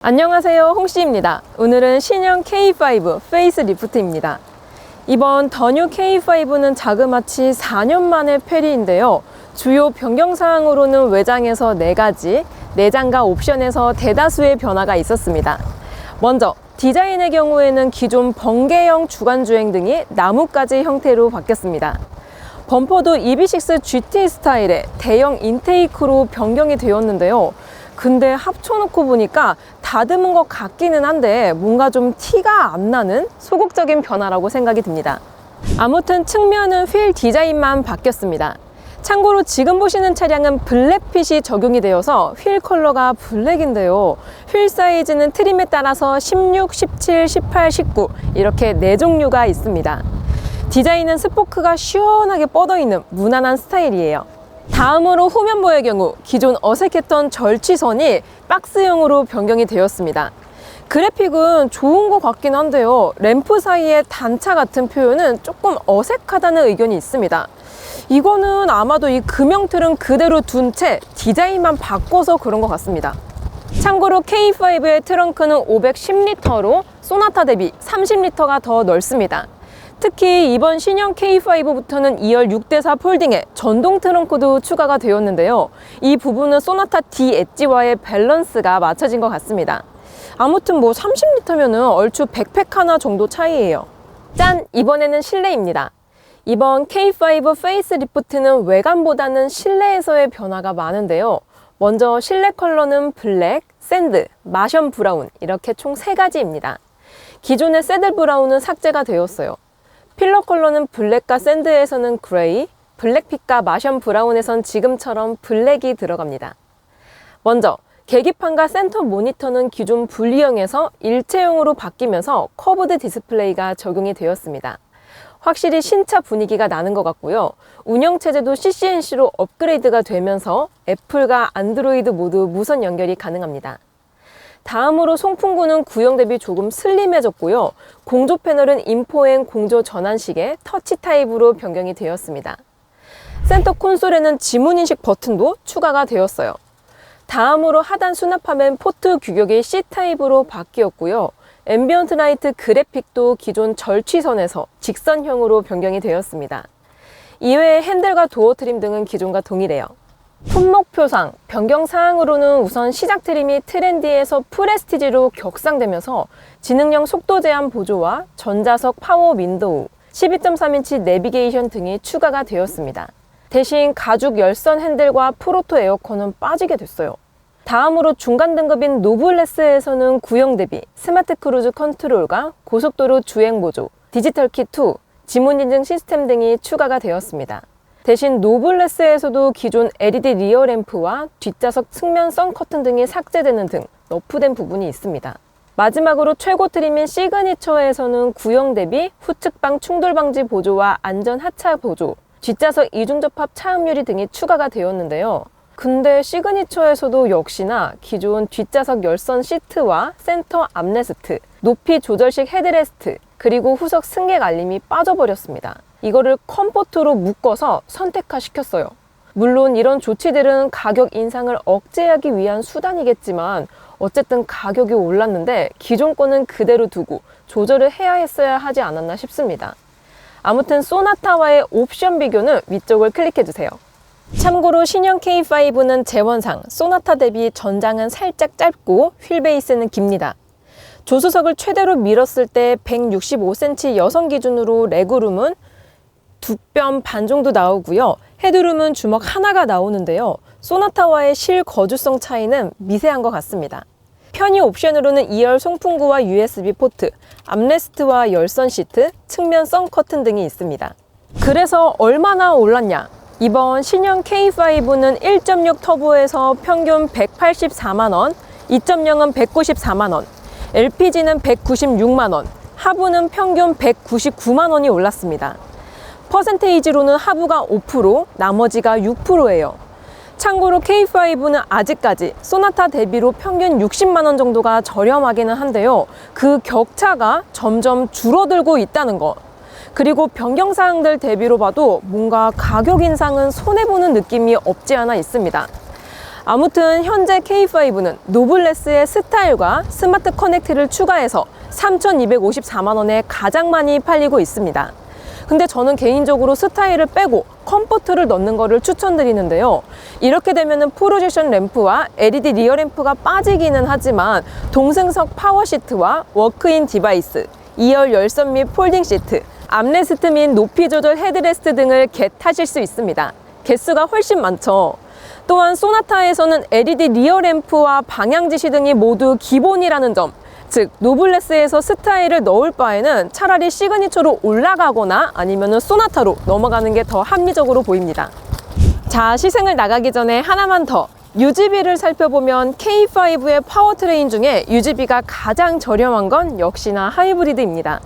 안녕하세요, 홍씨입니다. 오늘은 신형 K5 페이스 리프트입니다. 이번 더 뉴 K5는 자그마치 4년 만의 페리인데요. 주요 변경사항으로는 외장에서 4가지, 내장과 옵션에서 대다수의 변화가 있었습니다. 먼저 디자인의 경우에는 기존 번개형 주간주행 등이 나뭇가지 형태로 바뀌었습니다. 범퍼도 EV6 GT 스타일의 대형 인테이크로 변경이 되었는데요. 근데 합쳐놓고 보니까 다듬은 것 같기는 한데 뭔가 좀 티가 안 나는 소극적인 변화라고 생각이 듭니다. 아무튼 측면은 휠 디자인만 바뀌었습니다. 참고로 지금 보시는 차량은 블랙핏이 적용이 되어서 휠 컬러가 블랙인데요. 휠 사이즈는 트림에 따라서 16, 17, 18, 19 이렇게 4종류가 있습니다. 디자인은 스포크가 시원하게 뻗어있는 무난한 스타일이에요. 다음으로 후면부의 경우 기존 어색했던 절취선이 박스형으로 변경이 되었습니다. 그래픽은 좋은 것 같긴 한데요. 램프 사이의 단차 같은 표현은 조금 어색하다는 의견이 있습니다. 이거는 아마도 이 금형틀은 그대로 둔 채 디자인만 바꿔서 그런 것 같습니다. 참고로 K5의 트렁크는 510리터로 소나타 대비 30리터가 더 넓습니다. 특히 이번 신형 K5부터는 2열 6대4 폴딩에 전동 트렁크도 추가가 되었는데요. 이 부분은 소나타 D 엣지와의 밸런스가 맞춰진 것 같습니다. 아무튼 뭐 30리터면은 얼추 백팩 하나 정도 차이예요. 짠! 이번에는 실내입니다. 이번 K5 페이스 리프트는 외관보다는 실내에서의 변화가 많은데요. 먼저 실내 컬러는 블랙, 샌드, 마션 브라운 이렇게 총 3가지입니다. 기존의 새들 브라운은 삭제가 되었어요. 필러 컬러는 블랙과 샌드에서는 그레이, 블랙핏과 마션 브라운에선 지금처럼 블랙이 들어갑니다. 먼저 계기판과 센터 모니터는 기존 분리형에서 일체형으로 바뀌면서 커브드 디스플레이가 적용이 되었습니다. 확실히 신차 분위기가 나는 것 같고요. 운영체제도 CCNC로 업그레이드가 되면서 애플과 안드로이드 모두 무선 연결이 가능합니다. 다음으로 송풍구는 구형 대비 조금 슬림해졌고요. 공조 패널은 인포 앤 공조 전환식의 터치 타입으로 변경이 되었습니다. 센터 콘솔에는 지문인식 버튼도 추가가 되었어요. 다음으로 하단 수납함엔 포트 규격이 C타입으로 바뀌었고요. 앰비언트 라이트 그래픽도 기존 절취선에서 직선형으로 변경이 되었습니다. 이외에 핸들과 도어 트림 등은 기존과 동일해요. 품목표상, 변경사항으로는 우선 시작 트림이 트렌디에서 프레스티지로 격상되면서 지능형 속도 제한 보조와 전자석 파워 윈도우, 12.3인치 내비게이션 등이 추가가 되었습니다. 대신 가죽 열선 핸들과 프로토 에어컨은 빠지게 됐어요. 다음으로 중간 등급인 노블레스에서는 구형 대비 스마트 크루즈 컨트롤과 고속도로 주행 보조, 디지털 키2, 지문 인증 시스템 등이 추가가 되었습니다. 대신 노블레스에서도 기존 LED 리어 램프와 뒷좌석 측면 선 커튼 등이 삭제되는 등 너프된 부분이 있습니다. 마지막으로 최고 트림인 시그니처에서는 구형 대비 후측방 충돌 방지 보조와 안전 하차 보조, 뒷좌석 이중 접합 차음 유리 등이 추가가 되었는데요. 근데 시그니처에서도 역시나 기존 뒷좌석 열선 시트와 센터 암레스트, 높이 조절식 헤드레스트, 그리고 후석 승객 알림이 빠져버렸습니다. 이거를 컴포트로 묶어서 선택화시켰어요. 물론 이런 조치들은 가격 인상을 억제하기 위한 수단이겠지만 어쨌든 가격이 올랐는데 기존 거는 그대로 두고 조절을 해야 했어야 하지 않았나 싶습니다. 아무튼 소나타와의 옵션 비교는 위쪽을 클릭해주세요. 참고로 신형 K5는 재원상 소나타 대비 전장은 살짝 짧고 휠 베이스는 깁니다. 조수석을 최대로 밀었을 때 165cm 여성 기준으로 레그룸은 2뼘 반 정도 나오고요. 헤드룸은 주먹 하나가 나오는데요. 소나타와의 실거주성 차이는 미세한 것 같습니다. 편의 옵션으로는 2열 송풍구와 USB 포트, 암레스트와 열선 시트, 측면 선 커튼 등이 있습니다. 그래서 얼마나 올랐냐? 이번 신형 K5는 1.6 터보에서 평균 184만원, 2.0은 194만원, LPG는 196만원, 하부는 평균 199만원이 올랐습니다. 퍼센테이지로는 하부가 5%, 나머지가 6%예요. 참고로 K5는 아직까지 소나타 대비로 평균 60만원 정도가 저렴하기는 한데요. 그 격차가 점점 줄어들고 있다는 거. 그리고 변경사항들 대비로 봐도 뭔가 가격 인상은 손해보는 느낌이 없지 않아 있습니다. 아무튼 현재 K5는 노블레스의 스타일과 스마트 커넥트를 추가해서 3,254만 원에 가장 많이 팔리고 있습니다. 근데 저는 개인적으로 스타일을 빼고 컴포트를 넣는 거를 추천드리는데요. 이렇게 되면은 프로젝션 램프와 LED 리어 램프가 빠지기는 하지만 동승석 파워 시트와 워크인 디바이스, 2열 열선 및 폴딩 시트, 암레스트 및 높이 조절 헤드레스트 등을 겟하실 수 있습니다. 개수가 훨씬 많죠. 또한 소나타에서는 LED 리어 램프와 방향 지시 등이 모두 기본이라는 점, 즉 노블레스에서 스타일을 넣을 바에는 차라리 시그니처로 올라가거나 아니면 소나타로 넘어가는 게 더 합리적으로 보입니다. 자, 시승을 나가기 전에 하나만 더. 유지비를 살펴보면 K5의 파워트레인 중에 유지비가 가장 저렴한 건 역시나 하이브리드입니다.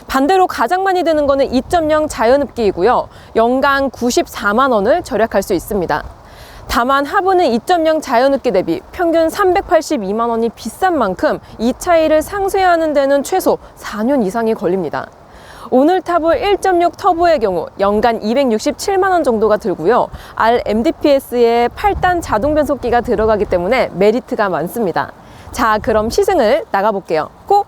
반대로 가장 많이 드는 거는 2.0 자연흡기이고요. 연간 94만 원을 절약할 수 있습니다. 다만 하부는 2.0 자연흡기 대비 평균 382만 원이 비싼 만큼 이 차이를 상쇄하는 데는 최소 4년 이상이 걸립니다. 오늘 타볼 1.6 터보의 경우 연간 267만 원 정도가 들고요. RMDPS에 8단 자동 변속기가 들어가기 때문에 메리트가 많습니다. 자, 그럼 시승을 나가볼게요. 고!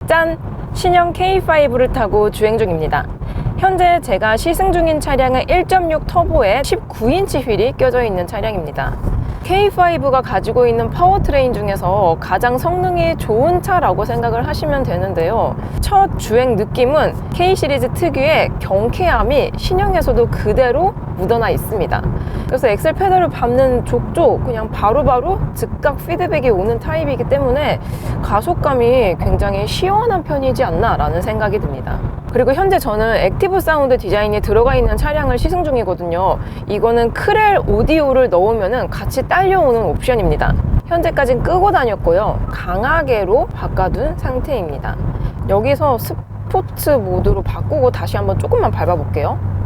짠! 신형 K5를 타고 주행 중입니다. 현재 제가 시승 중인 차량은 1.6 터보에 19인치 휠이 껴져 있는 차량입니다. K5가 가지고 있는 파워트레인 중에서 가장 성능이 좋은 차라고 생각을 하시면 되는데요. 첫 주행 느낌은 K 시리즈 특유의 경쾌함이 신형에서도 그대로 묻어나 있습니다. 그래서 엑셀 페달을 밟는 족족 그냥 바로바로 즉각 피드백이 오는 타입이기 때문에 가속감이 굉장히 시원한 편이지 않나 라는 생각이 듭니다. 그리고 현재 저는 액티브 사운드 디자인이 들어가 있는 차량을 시승 중이거든요. 이거는 크렐 오디오를 넣으면 같이 딸려오는 옵션입니다. 현재까지는 끄고 다녔고요. 강하게로 바꿔둔 상태입니다. 여기서 스포츠 모드로 바꾸고 다시 한번 조금만 밟아볼게요.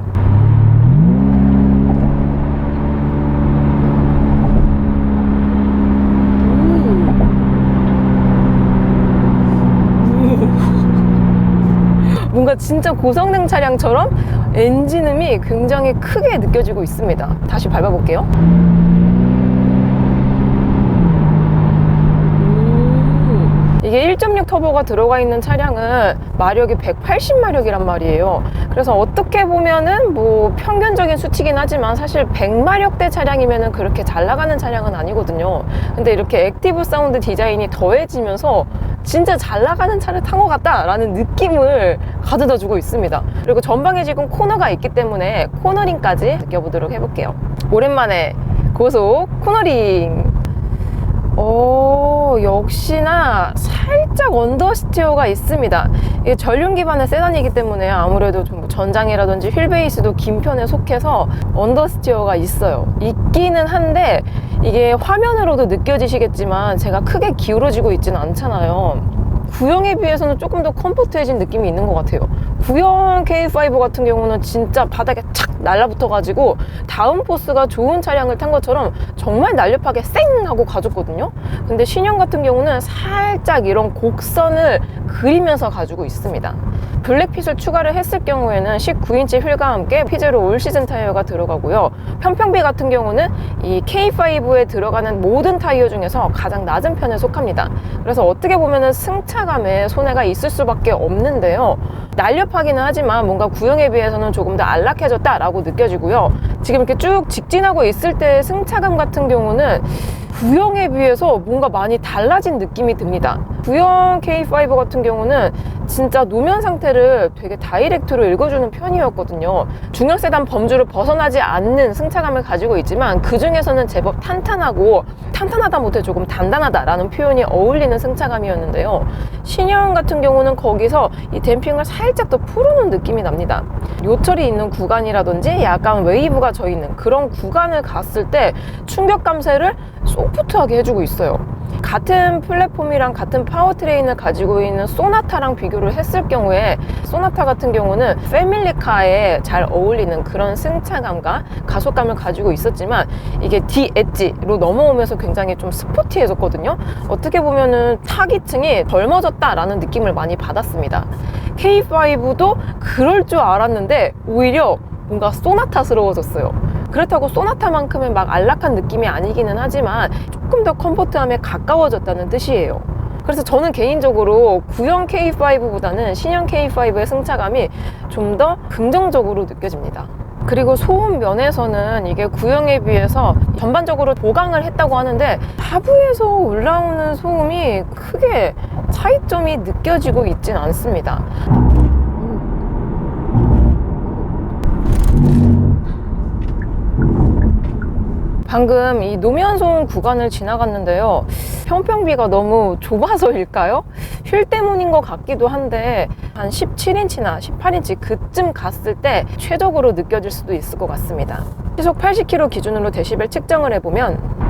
뭔가 진짜 고성능 차량처럼 엔진음이 굉장히 크게 느껴지고 있습니다. 다시 밟아볼게요. 이게 1.6 터보가 들어가 있는 차량은 마력이 180마력이란 말이에요. 그래서 어떻게 보면은 뭐 평균적인 수치긴 하지만 사실 100마력대 차량이면은 그렇게 잘 나가는 차량은 아니거든요. 근데 이렇게 액티브 사운드 디자인이 더해지면서 진짜 잘 나가는 차를 탄 것 같다라는 느낌을 가져다 주고 있습니다. 그리고 전방에 지금 코너가 있기 때문에 코너링까지 느껴보도록 해볼게요. 오랜만에 고속 코너링. 역시나 살짝 언더스티어가 있습니다. 이게 전륜 기반의 세단이기 때문에 아무래도 좀 전장이라든지 휠 베이스도 긴 편에 속해서 언더스티어가 있기는 한데 이게 화면으로도 느껴지시겠지만 제가 크게 기울어지고 있지는 않잖아요. 구형에 비해서는 조금 더 컴포트해진 느낌이 있는 것 같아요. 구형 K5 같은 경우는 진짜 바닥에 착 날라붙어 가지고 다운 포스가 좋은 차량을 탄 것처럼 정말 날렵하게 쌩 하고 가졌거든요. 근데 신형 같은 경우는 살짝 이런 곡선을 그리면서 가지고 있습니다. 블랙핏을 추가를 했을 경우에는 19인치 휠과 함께 피제로 올 시즌 타이어가 들어가고요. 편평비 같은 경우는 이 K5에 들어가는 모든 타이어 중에서 가장 낮은 편에 속합니다. 그래서 어떻게 보면은 승차감에 손해가 있을 수밖에 없는데요. 날렵하기는 하지만 뭔가 구형에 비해서는 조금 더 안락해졌다라고 느껴지고요. 지금 이렇게 쭉 직진하고 있을 때의 승차감 같은 경우는 구형에 비해서 뭔가 많이 달라진 느낌이 듭니다. 구형 K5 같은 경우는 진짜 노면 상태를 되게 다이렉트로 읽어주는 편이었거든요. 중형 세단 범주를 벗어나지 않는 승차감을 가지고 있지만 그 중에서는 제법 탄탄하고 탄탄하다 못해 조금 단단하다라는 표현이 어울리는 승차감이었는데요. 신형 같은 경우는 거기서 이 댐핑을 살짝 더 풀어놓은 느낌이 납니다. 요철이 있는 구간이라든지 약간 웨이브가 져 있는 그런 구간을 갔을 때 충격 감쇄를 소프트하게 해주고 있어요. 같은 플랫폼이랑 같은 파워트레인을 가지고 있는 소나타랑 비교를 했을 경우에 소나타 같은 경우는 패밀리카에 잘 어울리는 그런 승차감과 가속감을 가지고 있었지만 이게 D-엣지로 넘어오면서 굉장히 좀 스포티해졌거든요. 어떻게 보면은 타기층이 덜머졌다라는 느낌을 많이 받았습니다. K5도 그럴 줄 알았는데 오히려 뭔가 소나타스러워졌어요. 그렇다고 소나타만큼은 막 안락한 느낌이 아니기는 하지만 조금 더 컴포트함에 가까워졌다는 뜻이에요. 그래서 저는 개인적으로 구형 K5보다는 신형 K5의 승차감이 좀 더 긍정적으로 느껴집니다. 그리고 소음 면에서는 이게 구형에 비해서 전반적으로 보강을 했다고 하는데 하부에서 올라오는 소음이 크게 차이점이 느껴지고 있진 않습니다. 방금 이 노면 소음 구간을 지나갔는데요. 평평비가 너무 좁아서일까요? 휠 때문인 것 같기도 한데 한 17인치나 18인치 그쯤 갔을 때 최적으로 느껴질 수도 있을 것 같습니다. 시속 80km 기준으로 데시벨 측정을 해보면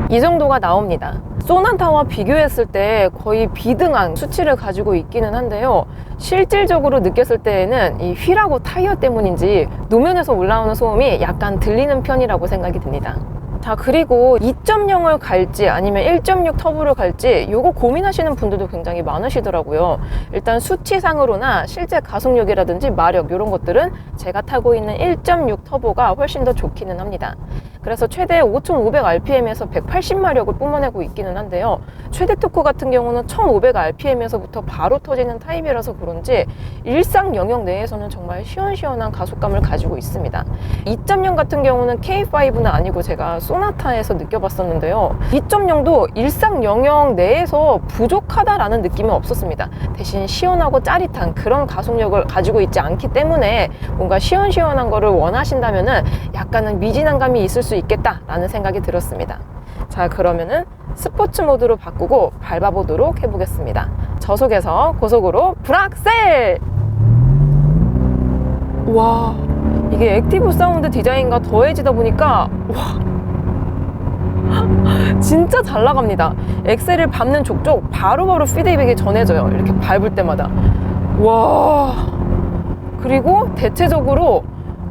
이 정도가 나옵니다. 소나타와 비교했을 때 거의 비등한 수치를 가지고 있기는 한데요. 실질적으로 느꼈을 때에는 이 휠하고 타이어 때문인지 노면에서 올라오는 소음이 약간 들리는 편이라고 생각이 듭니다. 자, 그리고 2.0을 갈지 아니면 1.6 터보를 갈지 요거 고민하시는 분들도 굉장히 많으시더라고요. 일단 수치상으로나 실제 가속력이라든지 마력 이런 것들은 제가 타고 있는 1.6 터보가 훨씬 더 좋기는 합니다. 그래서 최대 5,500rpm에서 180마력을 뿜어내고 있기는 한데요. 최대 토크 같은 경우는 1,500rpm에서부터 바로 터지는 타입이라서 그런지 일상 영역 내에서는 정말 시원시원한 가속감을 가지고 있습니다. 2.0 같은 경우는 K5는 아니고 제가 소나타에서 느껴봤었는데요. 2.0도 일상 영역 내에서 부족하다라는 느낌이 없었습니다. 대신 시원하고 짜릿한 그런 가속력을 가지고 있지 않기 때문에 뭔가 시원시원한 거를 원하신다면은 약간은 미진한 감이 있을 수 있겠다라는 생각이 들었습니다. 자, 그러면은 스포츠 모드로 바꾸고 밟아보도록 해보겠습니다. 저속에서 고속으로 브락셀! 와, 이게 액티브 사운드 디자인과 더해지다 보니까 와, 진짜 잘 나갑니다. 엑셀을 밟는 족족 바로바로 피드백이 전해져요. 이렇게 밟을 때마다. 와, 그리고 대체적으로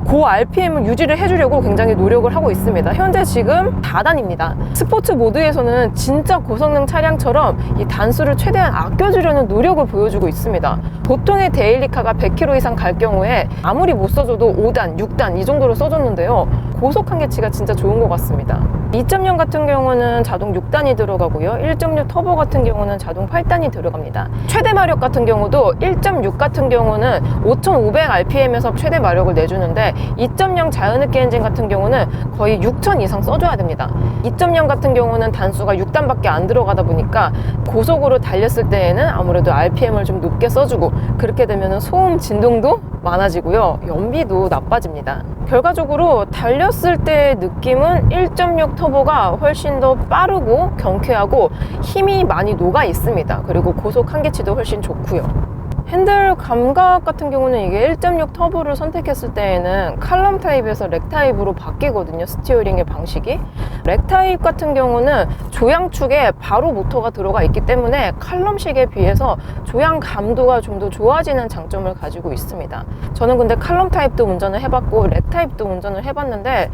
고 RPM을 유지를 해주려고 굉장히 노력을 하고 있습니다. 현재 지금 4단입니다. 스포츠 모드에서는 진짜 고성능 차량처럼 이 단수를 최대한 아껴주려는 노력을 보여주고 있습니다. 보통의 데일리카가 100km 이상 갈 경우에 아무리 못 써줘도 5단, 6단 이 정도로 써줬는데요. 고속 한계치가 진짜 좋은 것 같습니다. 2.0 같은 경우는 자동 6단이 들어가고요. 1.6 터보 같은 경우는 자동 8단이 들어갑니다. 최대 마력 같은 경우도 1.6 같은 경우는 5,500rpm에서 최대 마력을 내주는데 2.0 자연흡기 엔진 같은 경우는 거의 6,000 이상 써줘야 됩니다. 2.0 같은 경우는 단수가 6단밖에 안 들어가다 보니까 고속으로 달렸을 때에는 아무래도 RPM을 좀 높게 써주고 그렇게 되면 소음 진동도 많아지고요. 연비도 나빠집니다. 결과적으로 달렸을 때의 느낌은 1.6 터보가 훨씬 더 빠르고 경쾌하고 힘이 많이 녹아 있습니다. 그리고 고속 한계치도 훨씬 좋고요. 핸들 감각 같은 경우는 이게 1.6 터보를 선택했을 때에는 칼럼 타입에서 렉 타입으로 바뀌거든요. 스티어링의 방식이. 렉 타입 같은 경우는 조향축에 바로 모터가 들어가 있기 때문에 칼럼식에 비해서 조향 감도가 좀 더 좋아지는 장점을 가지고 있습니다. 저는 근데 칼럼 타입도 운전을 해봤고 렉 타입도 운전을 해봤는데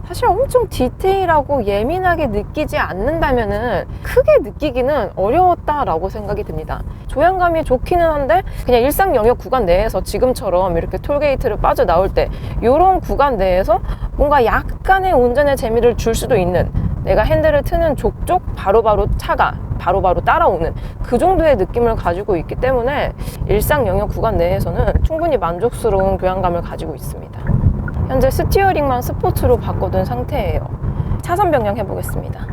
사실 엄청 디테일하고 예민하게 느끼지 않는다면은 크게 느끼기는 어려웠다라고 생각이 듭니다. 조향감이 좋기는 한데 그냥 일상 영역 구간 내에서 지금처럼 이렇게 톨게이트를 빠져나올 때 이런 구간 내에서 뭔가 약간의 운전의 재미를 줄 수도 있는, 내가 핸들을 트는 족족 바로바로 차가 바로바로 따라오는 그 정도의 느낌을 가지고 있기 때문에 일상 영역 구간 내에서는 충분히 만족스러운 교향감을 가지고 있습니다. 현재 스티어링만 스포츠로 바꿔둔 상태예요. 차선 변경 해보겠습니다.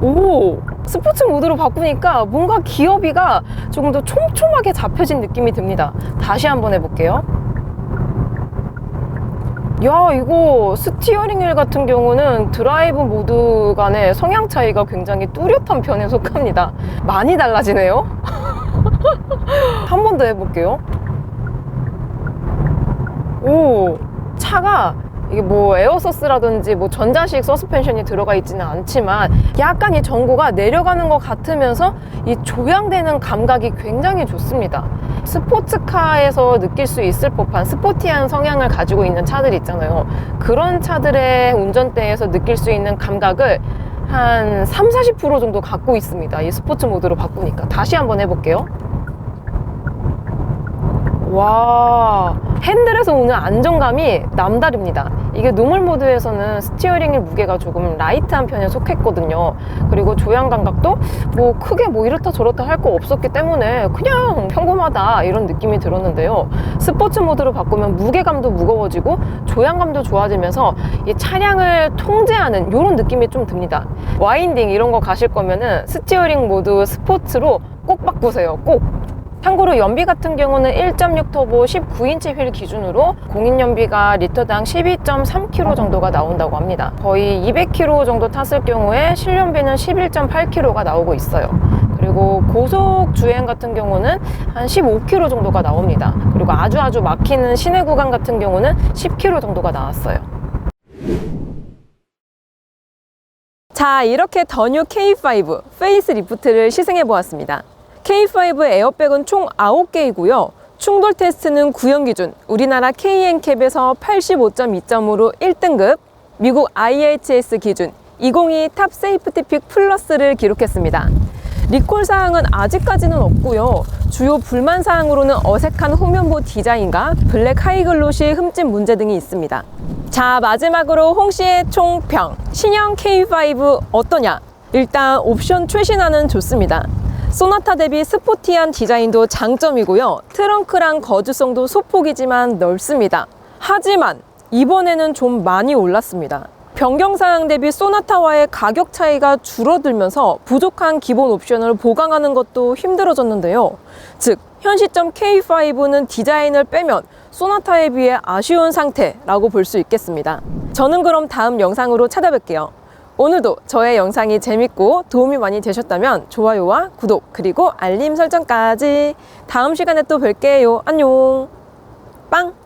오, 스포츠 모드로 바꾸니까 뭔가 기어비가 조금 더 촘촘하게 잡혀진 느낌이 듭니다. 다시 한번 해볼게요. 야, 이거 스티어링 휠 같은 경우는 드라이브 모드 간의 성향 차이가 굉장히 뚜렷한 편에 속합니다. 많이 달라지네요. 한 번 더 해볼게요. 오, 차가 이게 뭐 에어서스라든지 뭐 전자식 서스펜션이 들어가 있지는 않지만 약간 이 전고가 내려가는 것 같으면서 이 조향되는 감각이 굉장히 좋습니다. 스포츠카에서 느낄 수 있을 법한 스포티한 성향을 가지고 있는 차들이 있잖아요. 그런 차들의 운전대에서 느낄 수 있는 감각을 한 30-40% 정도 갖고 있습니다. 이 스포츠 모드로 바꾸니까. 다시 한번 해볼게요. 와, 핸들에서 오는 안정감이 남다릅니다. 이게 노멀 모드에서는 스티어링의 무게가 조금 라이트한 편에 속했거든요. 그리고 조향 감각도 뭐 크게 뭐 이렇다 저렇다 할 거 없었기 때문에 그냥 평범하다 이런 느낌이 들었는데요. 스포츠 모드로 바꾸면 무게감도 무거워지고 조향감도 좋아지면서 이 차량을 통제하는 이런 느낌이 좀 듭니다. 와인딩 이런 거 가실 거면은 스티어링 모드 스포츠로 꼭 바꾸세요. 꼭! 참고로 연비 같은 경우는 1.6 터보 19인치 휠 기준으로 공인 연비가 리터당 12.3km 정도가 나온다고 합니다. 거의 200km 정도 탔을 경우에 실연비는 11.8km가 나오고 있어요. 그리고 고속 주행 같은 경우는 한 15km 정도가 나옵니다. 그리고 아주 막히는 시내 구간 같은 경우는 10km 정도가 나왔어요. 자, 이렇게 더 뉴 K5 페이스 리프트를 시승해 보았습니다. K5 에어백은 총 9개이고요. 충돌 테스트는 구형 기준 우리나라 KNCAP에서 85.2점으로 1등급, 미국 IHS 기준 2022 탑 세이프티 픽 플러스를 기록했습니다. 리콜 사항은 아직까지는 없고요. 주요 불만 사항으로는 어색한 후면부 디자인과 블랙 하이글로시 흠집 문제 등이 있습니다. 자, 마지막으로 홍씨의 총평. 신형 K5 어떠냐? 일단 옵션 최신화는 좋습니다. 소나타 대비 스포티한 디자인도 장점이고요. 트렁크랑 거주성도 소폭이지만 넓습니다. 하지만 이번에는 좀 많이 올랐습니다. 변경사항 대비 소나타와의 가격 차이가 줄어들면서 부족한 기본 옵션을 보강하는 것도 힘들어졌는데요. 즉, 현 시점 K5는 디자인을 빼면 소나타에 비해 아쉬운 상태라고 볼 수 있겠습니다. 저는 그럼 다음 영상으로 찾아뵐게요. 오늘도 저의 영상이 재밌고 도움이 많이 되셨다면 좋아요와 구독 그리고 알림 설정까지. 다음 시간에 또 뵐게요. 안녕. 빵!